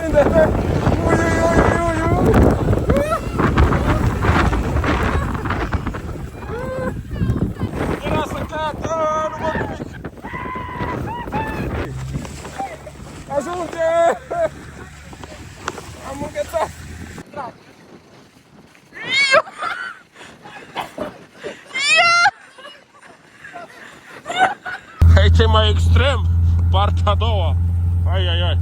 Prinde-te! Ui, ui, ui, ui, ui! Era să cată, nu mă nimic! Ajunge! Am înghețat! Aici e mai extrem, partea a doua. Ai, ai, ai.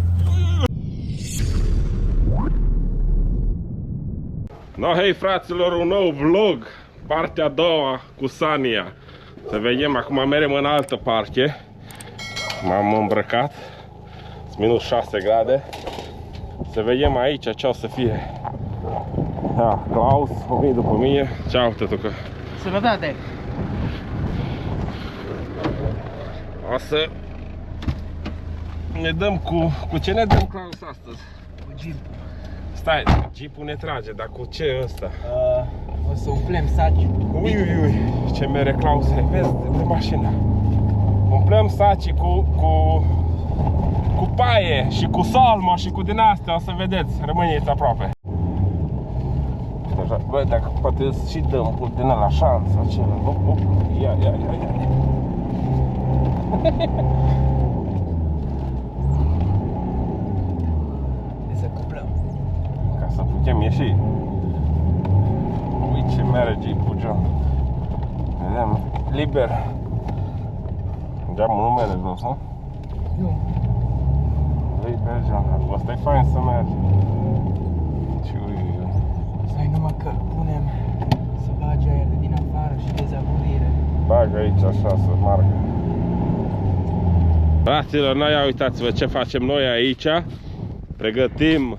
No, hei fraților, un nou vlog, partea a doua cu Sania. Să vedem, acum merem în altă parte. M-am îmbrăcat. Sunt minus 6 grade. Să vedem aici ce o să fie. Da, Claus, o vine după mine. Ceau, tătucă. Sănătate! O să ne dăm cu ce ne dăm, Claus, astăzi? Cu jeep. Stai, jeepul ne trage, dar cu ce ăsta? O să umplem saci. Ui, ui, ui, ce mere, Claus, vezi de mașină. Umplăm sacii cu paie și cu salmă și cu din astea, o să vedeți, rămâneți aproape. Așa, bă, dacă poate și dăm din ăla șansă, acela, hop, ia. Să cuplăm. Ca să putem ieși. Ui, ce merge Jeep-ul, vedem, liber. Geamul nu merge jos, nu? Nu. Liber geam, ăsta e fain să mergi. Stai numai că punem să bagi aer din afară și dezabulire. Bag aici așa să margă. Fraților, noi uitați-vă ce facem noi aici. Pregătim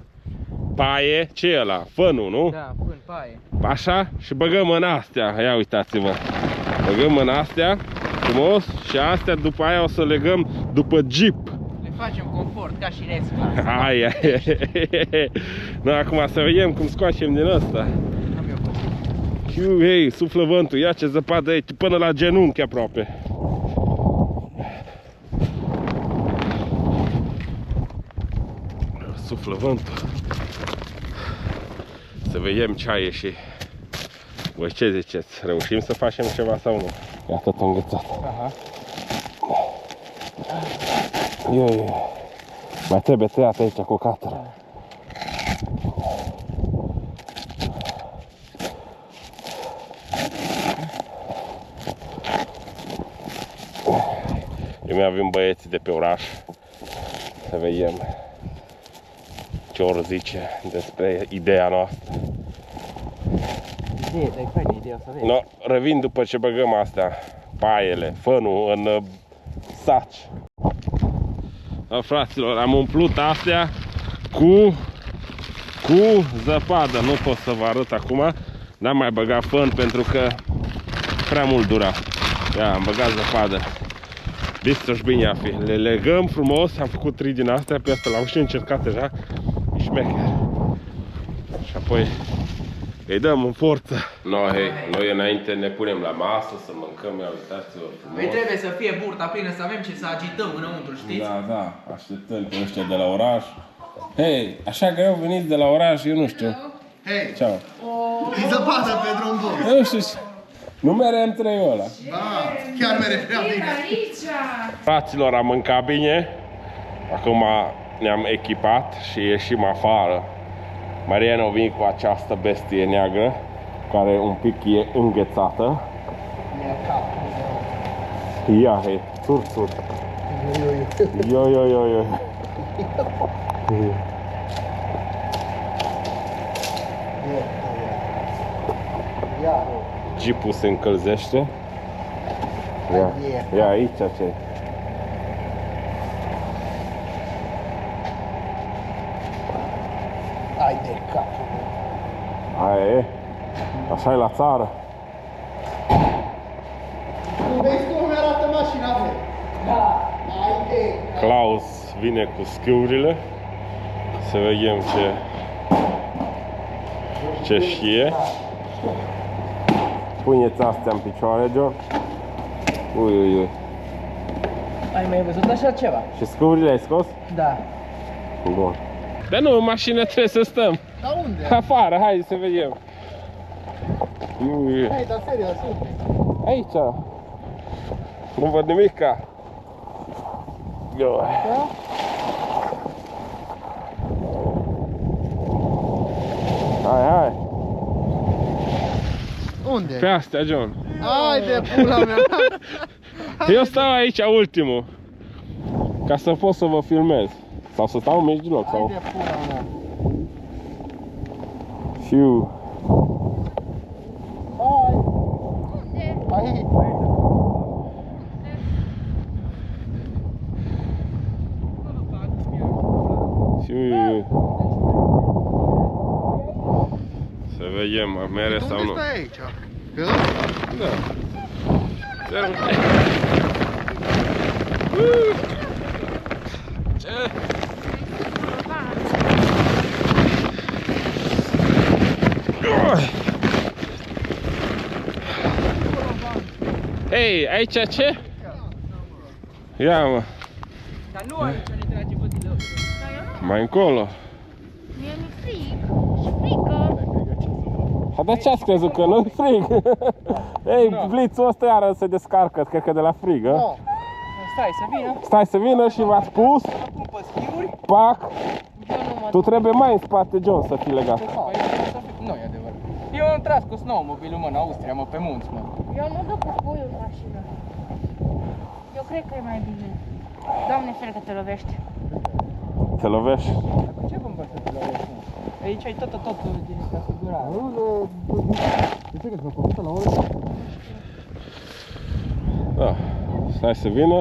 paie, ce e ăla? Fănul, nu? Da, până paie. Așa? Și băgăm în astea, ia uitați-vă. Băgăm în astea, frumos, și astea după aia o să legăm după Jeep. Le facem confort, ca și rescla. Ai. Noi acum să vedem cum scoatem din ăsta. Am eu pățit. Hei, suflă vântul, ia ce zăpadă aici, până la genunchi aproape. Suflă vântul. Să vedem ce a ieșit. Voi ce ziceți? Reușim să facem ceva sau nu? Ia tot înghețat. Aha. Mai trebuie tăiat aici cu cateră. Eu mi-avem băieții de pe oraș. Să vedem ce or zice despre ideea noastră. Idee, dar e faină ideea să vezi. No, revin după ce băgăm astea, paiele, fănul în saci. Da, fraților, am umplut astea cu zăpadă. Nu pot să vă arăt acum. N-am mai băgat fân pentru că prea mult dura. Ia, am băgat zăpadă. Distruși bine a fi. Le legăm frumos. Am făcut 3 din astea. Pe asta l-am și încercat deja. E șmecher. Și apoi îi dăm în forță. Noi înainte ne punem la masă să mâncăm. Ia uitați-vă frumos. Păi trebuie să fie burta plină, să avem ce să agităm înăuntru, știți? Da, așteptăm pe ăștia de la oraș. Hei, așa greu veniți de la oraș, eu nu știu. Hei, Ceau. e zăpadă pe drum bun. Eu nu știu, nu mere M3-ul ăla. Da, chiar mere prea bine. Fraților, am mâncat bine. Acum ne-am echipat și ieșim afară. Mariana a venit cu această bestie neagră, care un pic e înghețată. Ia, hei, țur. Yo. Jeepul se încălzește. Ia aici ce. Ai de capul. Aia e. Așa e la țară. Vezi cum arată mașina, bă? Da. Ai de. Claus vine cu schiurile. Să vedem ce știe. Puneți astea în picioare, George. Ui. Ai mai văzut așa ceva? Și scurile ai scos? Da. Bun. Dar nu, în mașină trebuie să stăm. Dar unde? Afară, hai să vedem. Hai, dar serios, unde? Aici. Nu văd nimica. Da? Hai. Unde? Pe astea, John. Hai de pula mea! Eu stau aici ultimul. Ca să pot să vă filmez. Sau să stau în mijloc. Hai Sau... de pula mea! Fiu. Hai! Unde? Aici! Fiu. Să vedem, mere sau Unde nu. stai aici? Pe ăsta? Da. Ce? Hei, aici ce? Ia mă, Dar nu aici ne trage vădilă. Dar eu nu. mai încolo. Mie mi-e frig și frică. Ha, dar ce ați crezut că nu-i frig? Ei, No. blițul ăsta iară se descarcă, cred că de la frig, a? No. Stai să vină. Stai să vină și v-ați pus, Acum pe schiuri. pac, Eu nu mă tu trebuie mai în spate, John, să fii legat. Nu e adevărat. Eu am tras cu snowmobil-ul, mă, în Austria, mă, pe munți, mă. Eu nu duc cu puiul în mașină. Eu cred că e mai bine. Doamne, fel că te lovești. Te lovești? Cu ce vom să te lovești, mă? Aici ai totul din asigurare. De ce că s-a făcut la oră? Da. Stai să vină.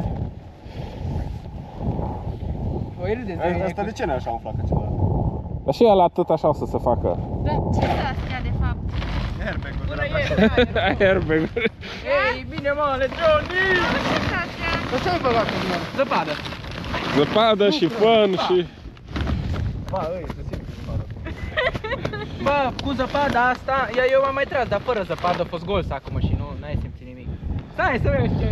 Voi râdeți de mine. Asta de ce ne așa umflat că ceva? Dar și ăla tot așa o să se facă. Da, ce sunt astea de fapt? Airbag-ul de Bună la ieri! Airbag-uri. Ei, bine, mă, let's go, Nils! Ce sunt astea? Dar ce ai băgat în mine? Zăpadă. Zăpadă și fân și... Ba, îi, să simt că zăpadă. Bă, cu zăpada asta, eu m-am mai tras, dar fără zăpadă a fost gol acum și nu ai simțit nimic. Stai să vezi ce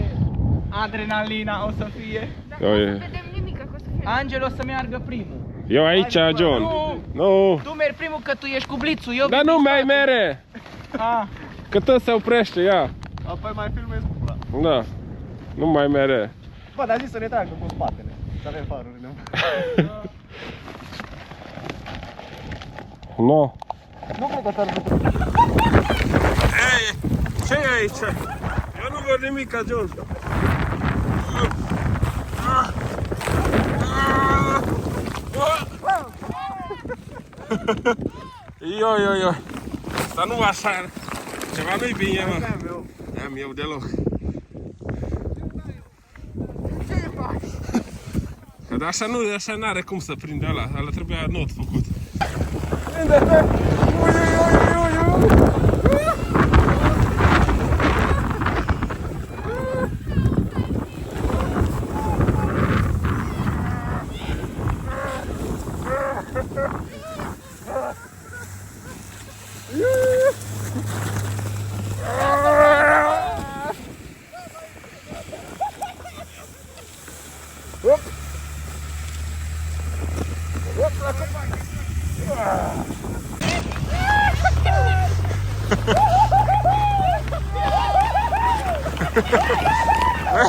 adrenalina o să fie. Dar Eu nu e- o să vedem nimic, că o să fie. Angel o să meargă primul. Eu aici, Hai, bă, John. nu. Nu. Tu mergi primul că tu ești cu blițul, eu Dar vin nu din mai spate. mere. Ah, Că tot se oprește, ia. Apoi mai filmezi cu pula. Da. Nu mai mere. Bă, dar zis să ne tragă cu spatele. Să avem farurile. Nu. Nu cred că s-ar putea. Ei, ce e aici? Eu nu văd nimic, John. Yo. Asta nu așa. Ceva nu-i bine, mă. Am eu deloc. Ce faci? Că de așa nu, așa n-are cum să prinde ăla. Ăla trebuia not făcut. Prinde-te!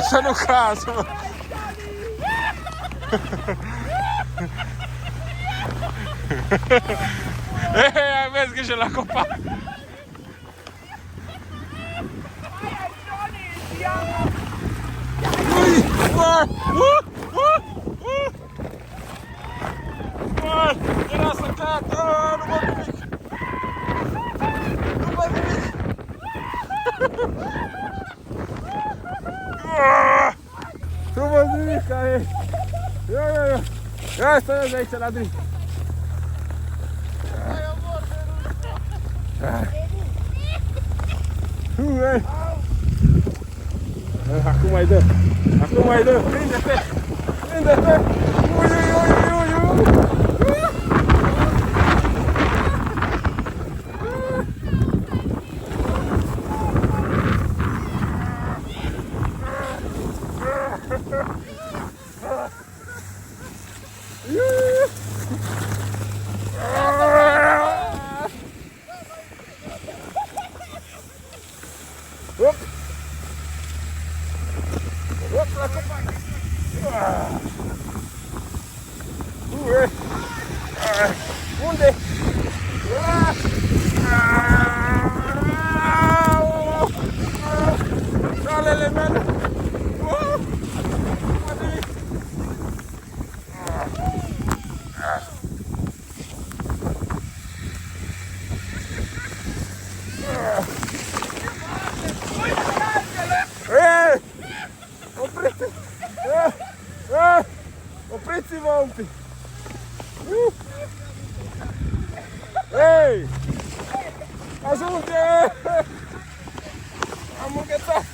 Să nu caz, mă. Ei, aveți grijă la copac. Era să cad, nu văd nimic. Nu văd nimic. Nu văd nimic, care. Ia să vezi aici la drum. Acum mai dă. Acum mai dă. Prinde-te. Prinde-te. Hai! Ajunge! Am înghețat!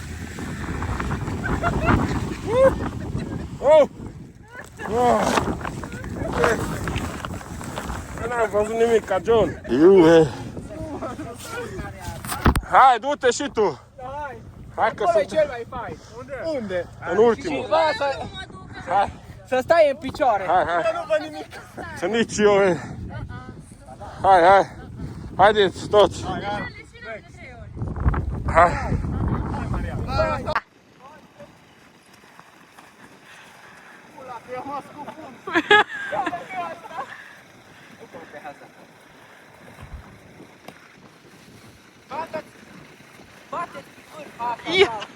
Oh! N-am văzut nimic ca John. Hai, du-te și tu! Hai că Acolo e sunt cel mai fain. Unde? în ultimul. Hai, Să stai în picioare. hai, hai. Nu văd nimic. Să nici eu. Hai, hai. Haideți toți. Hai. Bate-ți pe vârf.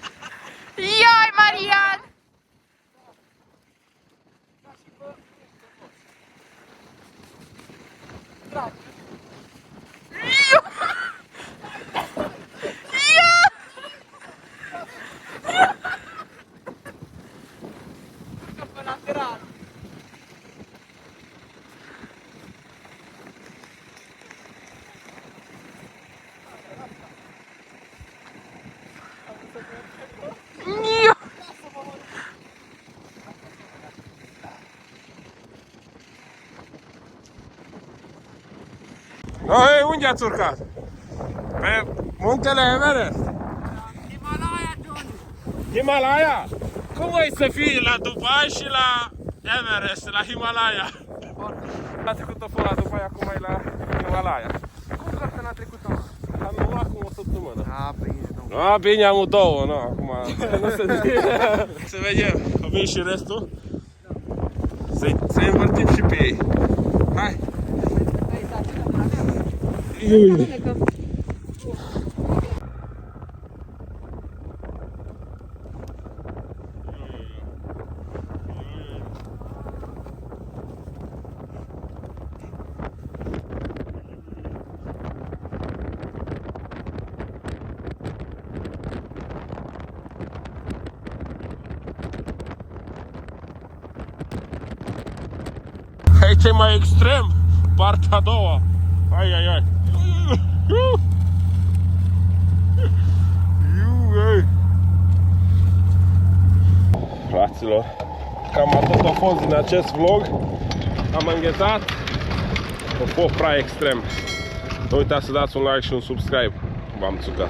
Iai, Marian! Pe lateral. Noi, unde ați urcat? Pe muntele Everest? Himalaya, John. Himalaya? Cum ai să fii la Dubai și la Everest, la Himalaya? A trecut-o fără la Dubai, acum e la Himalaya. Cum că n-a trecut-o, mă? Am luat acum o săptămână. Bine, domnule. A, bine, am două, nu, acum nu se zice. Să vedem, vin și restul. Să învârtim și pe ei. Hai! Aici e mai extrem, partea a doua. Hai, hai, hai. Fraților, cam atât a fost din acest vlog. Am înghețat. A fost prea extrem. Nu uitați să dați un like și un subscribe. V-am țucat.